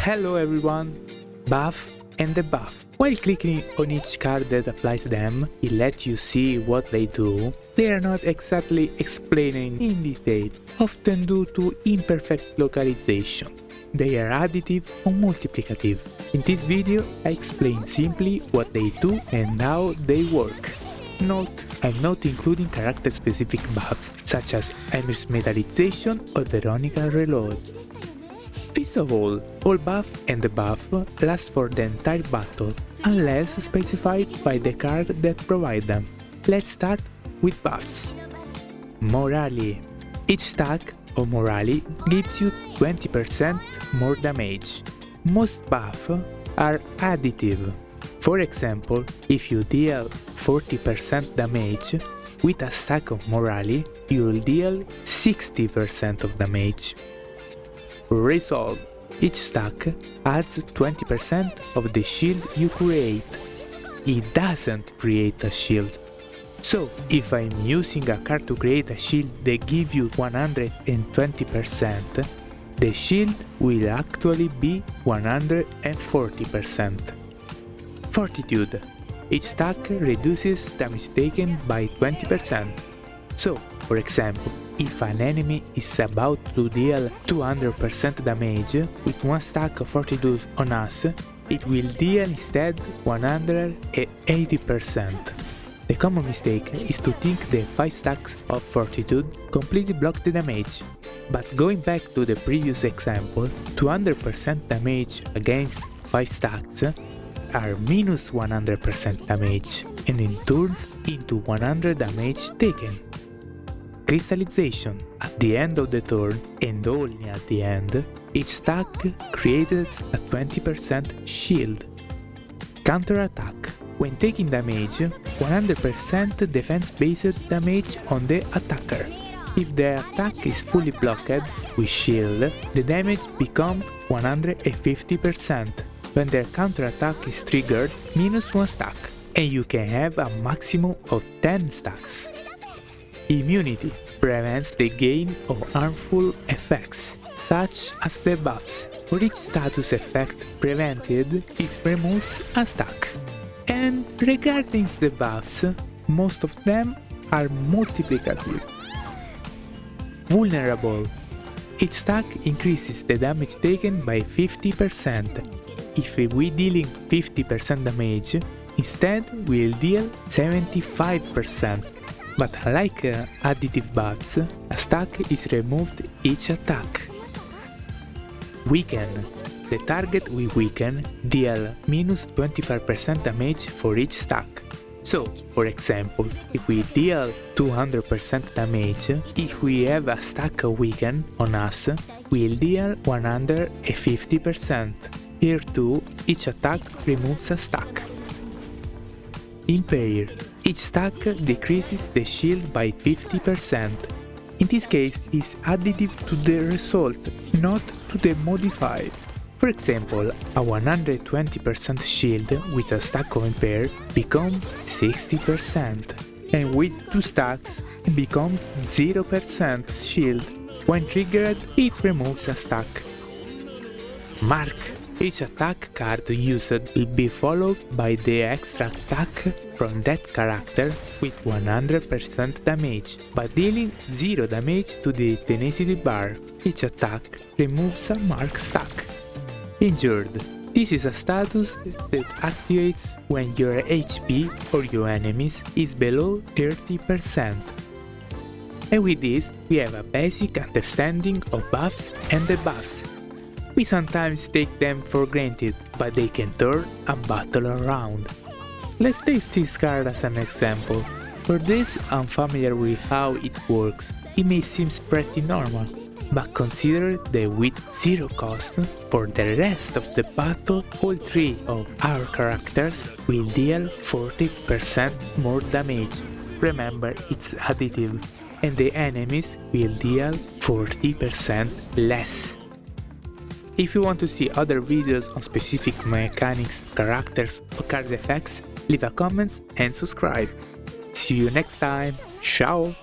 Hello everyone! Buff and Debuff. While clicking on each card that applies them, it lets you see what they do. They are not exactly explained in detail, often due to imperfect localization. They are additive or multiplicative. In this video, I explain simply what they do and how they work. Note, I'm not including character-specific buffs, such as Emir's metallization or Veronica's reload. First of all buff and debuff last for the entire battle, unless specified by the card that provide them. Let's start with buffs. Morale. Each stack of Morale gives you 20% more damage. Most buffs are additive. For example, if you deal 40% damage, with a stack of Morale, you will deal 60% of damage. Resolve. Each stack adds 20% of the shield you create. It doesn't create a shield. So, if I'm using a card to create a shield that gives you 120%, the shield will actually be 140%. Fortitude. Each stack reduces damage taken by 20%. So, for example, if an enemy is about to deal 200% damage with one stack of Fortitude on us, it will deal instead 180%. The common mistake is to think the 5 stacks of Fortitude completely block the damage. But going back to the previous example, 200% damage against 5 stacks are minus 100% damage, and it turns into 100 damage taken. Crystallization. At the end of the turn, and only at the end, each stack creates a 20% shield. Counterattack. When taking damage, 100% defense-based damage on the attacker. If the attack is fully blocked with shield, the damage becomes 150%. When their counterattack is triggered, minus 1 stack, and you can have a maximum of 10 stacks. Immunity prevents the gain of harmful effects, such as debuffs. For each status effect prevented, it removes a stack. And regarding debuffs, most of them are multiplicative. Vulnerable. Each stack increases the damage taken by 50%. If we dealing 50% damage, instead we'll deal 75%. But unlike additive buffs, a stack is removed each attack. Weaken. The target we weaken deal minus 25% damage for each stack. So, for example, if we deal 200% damage, if we have a stack of weaken on us, we'll deal 150%. Here too, each attack removes a stack. Impair. Each stack decreases the shield by 50%. In this case, it's additive to the result, not to the modified. For example, a 120% shield with a stack of Impair becomes 60%, and with 2 stacks it becomes 0% shield. When triggered, it removes a stack. Mark. Each attack card used will be followed by the extra attack from that character with 100% damage, but dealing 0 damage to the tenacity bar. Each attack removes a mark stack. Injured. This is a status that activates when your HP or your enemies is below 30%. And with this, we have a basic understanding of buffs and debuffs. We sometimes take them for granted, but they can turn a battle around. Let's take this card as an example. For those unfamiliar with how it works, it may seem pretty normal, but consider that with 0 cost, for the rest of the battle, all 3 of our characters will deal 40% more damage. Remember, it's additive, and the enemies will deal 40% less. If you want to see other videos on specific mechanics, characters or card effects, leave a comment and subscribe. See you next time, ciao!